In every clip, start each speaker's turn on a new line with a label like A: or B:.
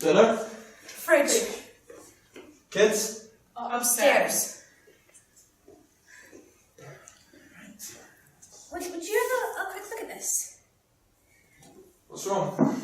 A: Dinner?
B: Fridge.
A: Kids?
B: Upstairs. Would you have a quick look at this?
A: What's wrong?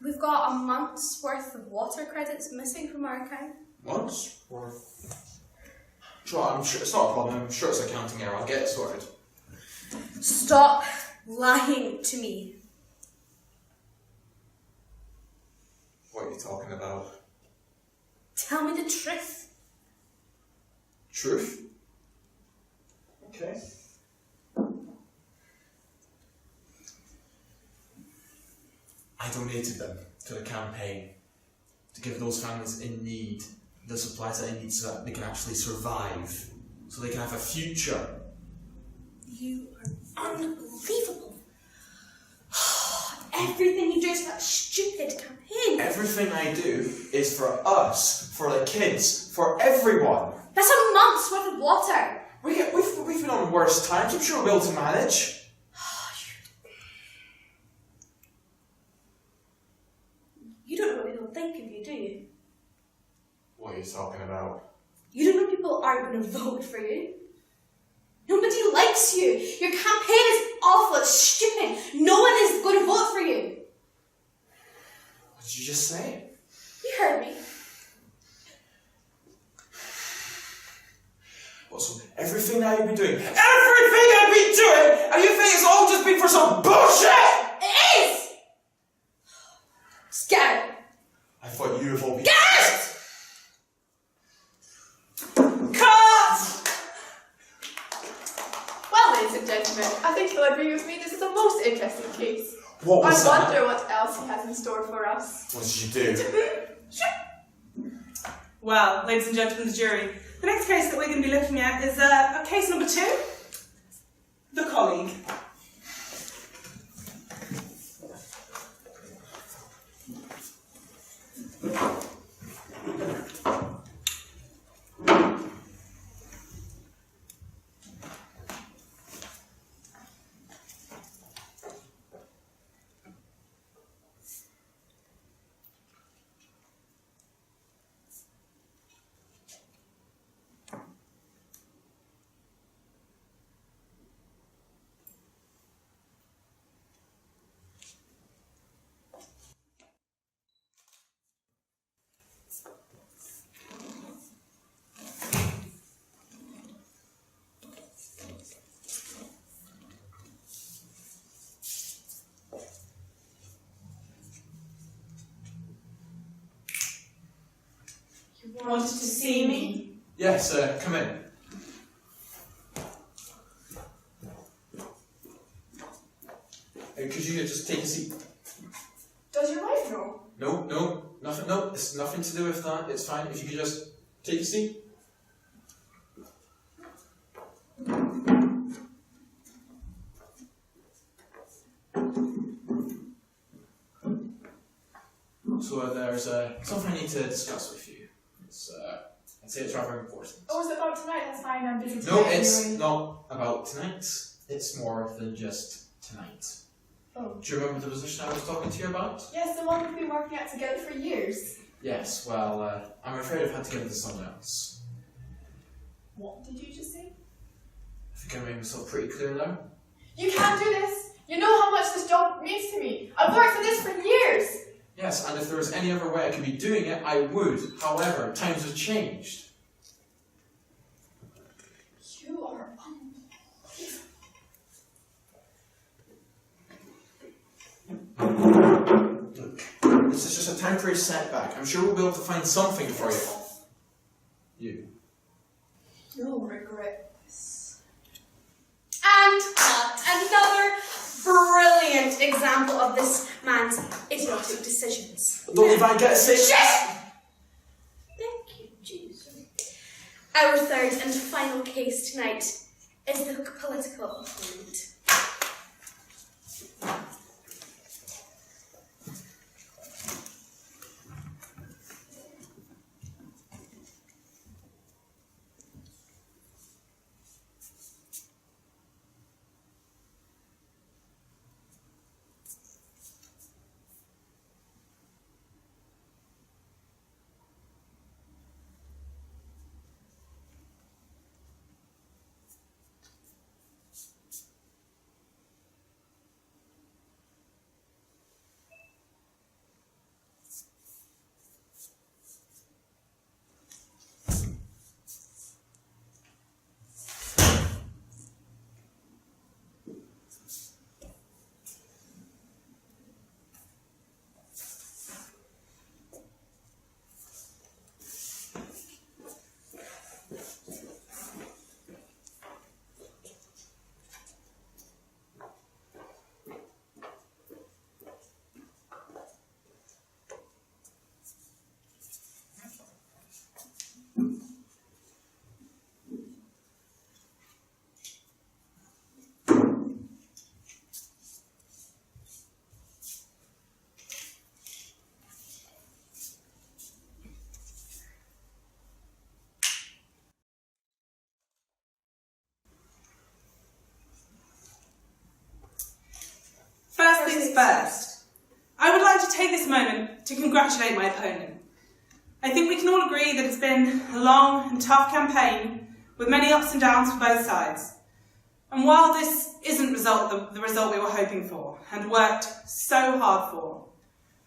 B: We've got a month's worth of water credits missing from our account.
A: Once? Or... Sure, I'm sure it's not a problem. I'm sure it's an accounting error. I'll get it sorted.
B: Stop lying to me.
A: What are you talking about?
B: Tell me the truth.
A: Truth? Okay. I donated them to the campaign to give those families in need the supplies that they need so that they can actually survive, so they can have a future.
B: You are unbelievable. Everything you do is that stupid campaign.
A: Everything I do is for us, for the kids, for everyone.
B: That's a month's worth of water.
A: We've been on worse times. I'm sure we'll be able to manage.
B: You don't know what people think of you, do you?
A: What are you talking about?
B: You don't know people aren't going to vote for you. Nobody likes you. Your campaign is awful. It's stupid. No one is going to vote for you.
A: What did you just say?
B: You heard me.
A: What, so everything I've been doing, and you think it's all just been for some bullshit?
B: It is! Just get it.
A: I thought you have all been...
B: Get it!
C: Well, ladies and gentlemen, I think you'll agree with me this is a most interesting case.
A: What was
C: I
A: that?
C: wonder what else he has in store for us.
A: What did you do?
D: Well, ladies and gentlemen, the jury, the next case that we're going to be looking at is case number 2, the colleague. Wanted to see me.
A: Yes, come in. Could you just take a seat?
C: Does your wife know?
A: No, nothing. No, it's nothing to do with that. It's fine. If you could just take a seat. So there's something I need to discuss with you. I'd say it's rather important.
C: Oh, is it about tonight? That's fine, I'm busy
A: No,
C: today
A: it's
C: anyway.
A: not about tonight. It's more than just tonight.
C: Oh.
A: Do you remember the position I was talking to you about?
C: Yes, the one we've been working at together for years.
A: Yes, well, I'm afraid I've had to give it to someone else.
C: What did you just say?
A: I think I made myself pretty clear now.
C: You can't do this! You know how much this job means to me. I've worked for this for years!
A: Yes, and if there was any other way I could be doing it, I would. However, times have changed. temporary setback. I'm sure we'll be able to find something for you. You.
C: You'll regret this.
B: And another brilliant example of this man's idiotic decisions.
A: Don't if I get a say.
B: Shit! Thank you, Jesus. Our third and final case tonight is the political opponent.
D: First things first, I would like to take this moment to congratulate my opponent. I think we can all agree that it's been a long and tough campaign with many ups and downs for both sides. And while this isn't the result we were hoping for and worked so hard for,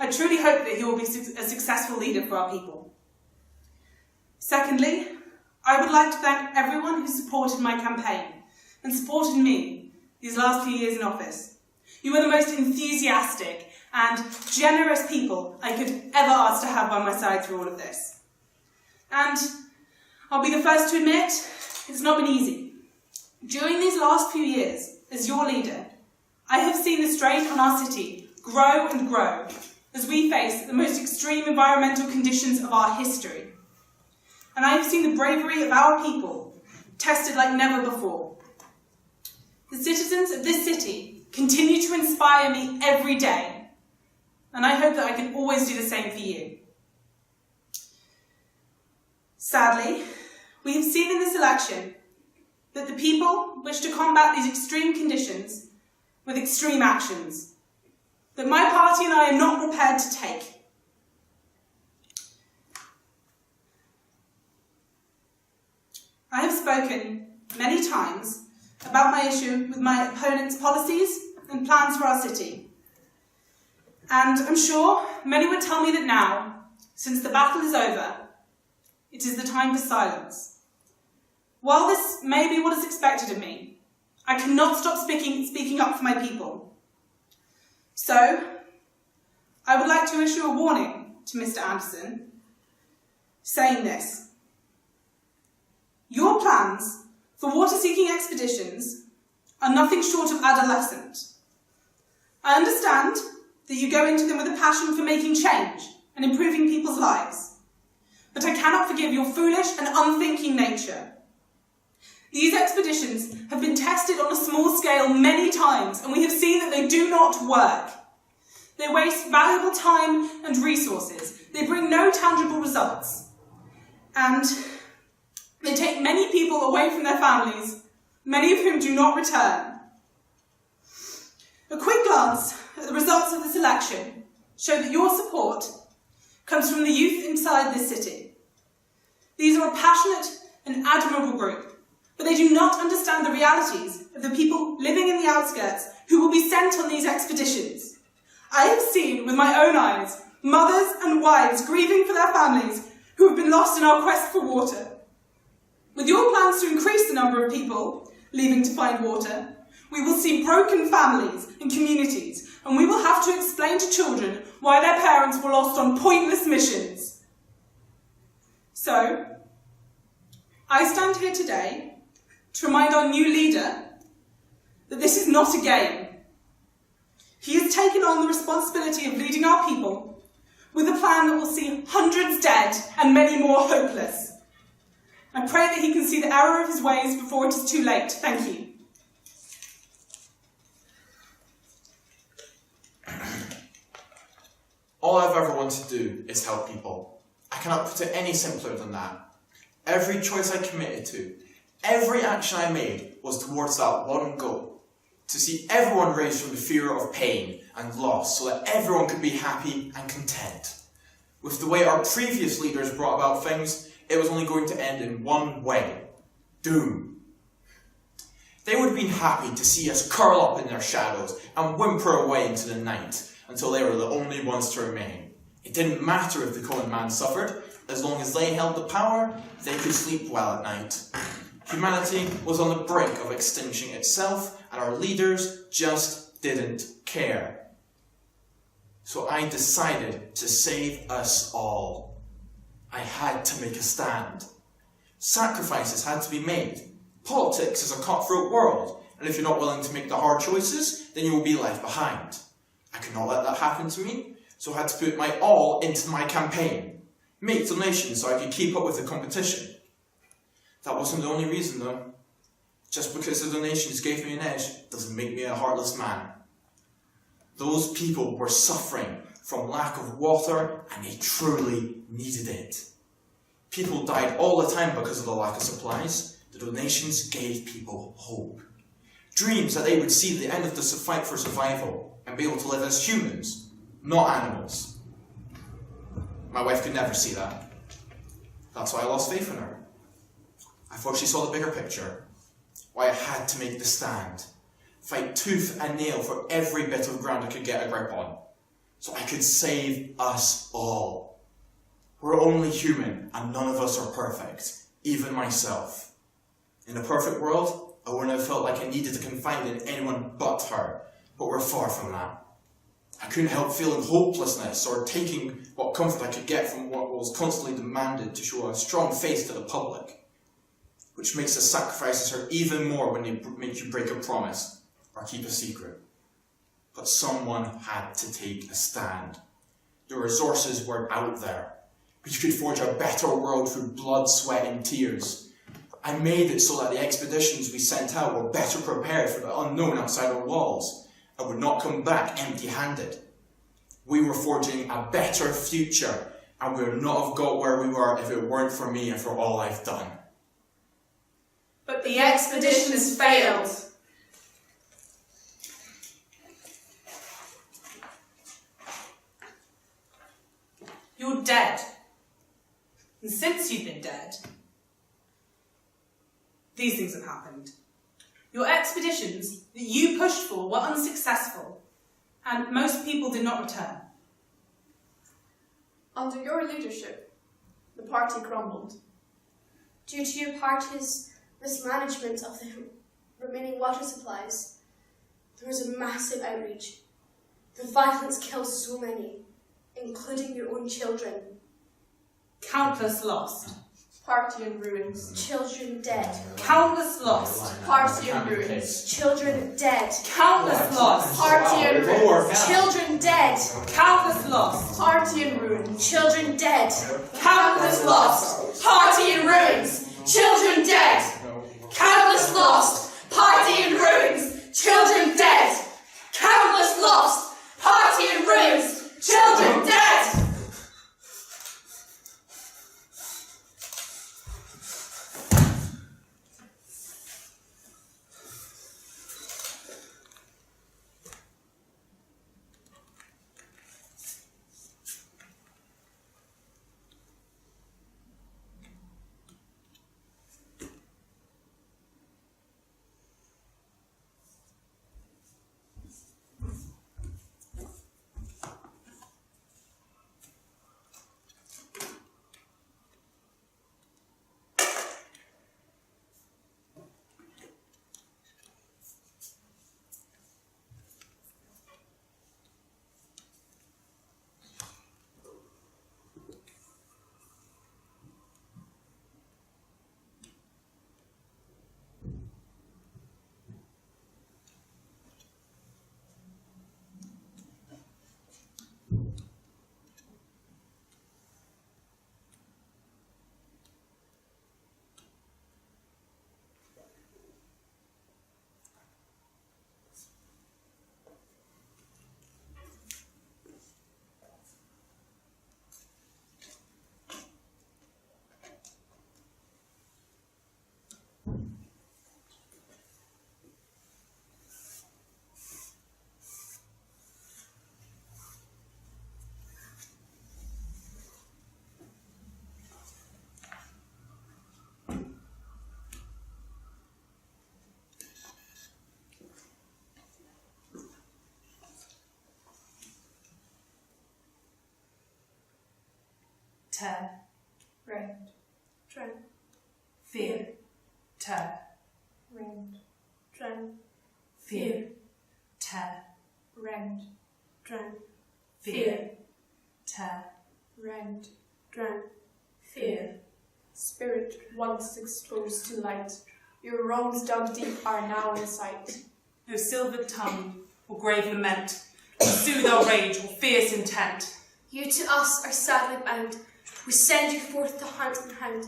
D: I truly hope that he will be a successful leader for our people. Secondly, I would like to thank everyone who supported my campaign and supported me these last few years in office. You were the most enthusiastic and generous people I could ever ask to have by my side through all of this. And I'll be the first to admit, it's not been easy. During these last few years, as your leader, I have seen the strain on our city grow and grow as we face the most extreme environmental conditions of our history. And I have seen the bravery of our people tested like never before. The citizens of this city continue to inspire me every day, and I hope that I can always do the same for you. Sadly, we have seen in this election that the people wish to combat these extreme conditions with extreme actions that my party and I are not prepared to take. I have spoken many times about my issue with my opponent's policies and plans for our city. And I'm sure many would tell me that now, since the battle is over, it is the time for silence. While this may be what is expected of me, I cannot stop speaking up for my people. So, I would like to issue a warning to Mr. Anderson, saying this. Your plans for water-seeking expeditions are nothing short of adolescent. I understand that you go into them with a passion for making change and improving people's lives, but I cannot forgive your foolish and unthinking nature. These expeditions have been tested on a small scale many times, and we have seen that they do not work. They waste valuable time and resources. They bring no tangible results. And they take many people away from their families, many of whom do not return. A quick glance at the results of this election show that your support comes from the youth inside this city. These are a passionate and admirable group, but they do not understand the realities of the people living in the outskirts who will be sent on these expeditions. I have seen with my own eyes mothers and wives grieving for their families who have been lost in our quest for water. With your plans to increase the number of people leaving to find water, we will see broken families and communities, and we will have to explain to children why their parents were lost on pointless missions. So, I stand here today to remind our new leader that this is not a game. He has taken on the responsibility of leading our people with a plan that will see hundreds dead and many more hopeless. I pray that he can see the error of his ways before it is too late. Thank you.
A: All I've ever wanted to do is help people. I cannot put it any simpler than that. Every choice I committed to, every action I made was towards that one goal. To see everyone raised from the fear of pain and loss so that everyone could be happy and content. With the way our previous leaders brought about things, it was only going to end in one way. Doom. They would have been happy to see us curl up in their shadows and whimper away into the night until they were the only ones to remain. It didn't matter if the common man suffered, as long as they held the power, they could sleep well at night. Humanity was on the brink of extinction itself, and our leaders just didn't care. So I decided to save us all. I had to make a stand. Sacrifices had to be made. Politics is a cutthroat world, and if you're not willing to make the hard choices, then you will be left behind. I could not let that happen to me, so I had to put my all into my campaign. Make donations so I could keep up with the competition. That wasn't the only reason though. Just because the donations gave me an edge doesn't make me a heartless man. Those people were suffering from lack of water and they truly needed it. People died all the time because of the lack of supplies. The donations gave people hope. Dreams that they would see the end of the fight for survival and be able to live as humans, not animals. My wife could never see that. That's why I lost faith in her. I thought she saw the bigger picture. Why I had to make the stand. Fight tooth and nail for every bit of ground I could get a grip on. So I could save us all. We're only human and none of us are perfect. Even myself. In a perfect world, I wouldn't have felt like I needed to confide in anyone but her. But we're far from that. I couldn't help feeling hopelessness or taking what comfort I could get from what was constantly demanded to show a strong face to the public. Which makes the sacrifices hurt even more when they make you break a promise or keep a secret. But someone had to take a stand. The resources were out there. We could forge a better world through blood, sweat and tears. I made it so that the expeditions we sent out were better prepared for the unknown outside our walls. I would not come back empty-handed. We were forging a better future, and we would not have got where we were if it weren't for me and for all I've done.
D: But the expedition has failed. You're dead. And since you've been dead, these things have happened. Your expeditions that you pushed for were unsuccessful, and most people did not return.
C: Under your leadership, the party crumbled.
B: Due to your party's mismanagement of the remaining water supplies, there was a massive outreach. The violence killed so many, including your own children.
D: Countless lost.
C: Party in ruins.
B: Children dead.
D: Countless lost.
C: Party in ruins.
B: Children dead.
D: Countless lost.
C: Party in ruins.
B: Children dead.
D: Countless lost.
C: Party in ruins.
B: Children dead.
D: Countless lost.
B: Party in ruins. Children dead. Countless lost. Party in ruins. Children dead. Countless lost. Party in ruins. Children dead.
D: tear,
C: rend,
B: Drown.
D: fear, tear,
C: rend,
B: Drown.
D: fear, tear,
C: rend,
B: Drown.
D: fear, tear,
C: rend.
B: Drown.
D: fear.
C: Spirit once exposed to light, your wrongs dug deep are now in sight.
D: No silvered tongue or grave lament to soothe our rage or fierce intent.
B: You to us are sadly bound. We send you forth to hunt and hound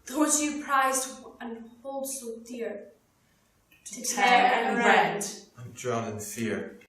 B: those you prized and hold so dear.
D: To tear and rend.
A: and drown in fear.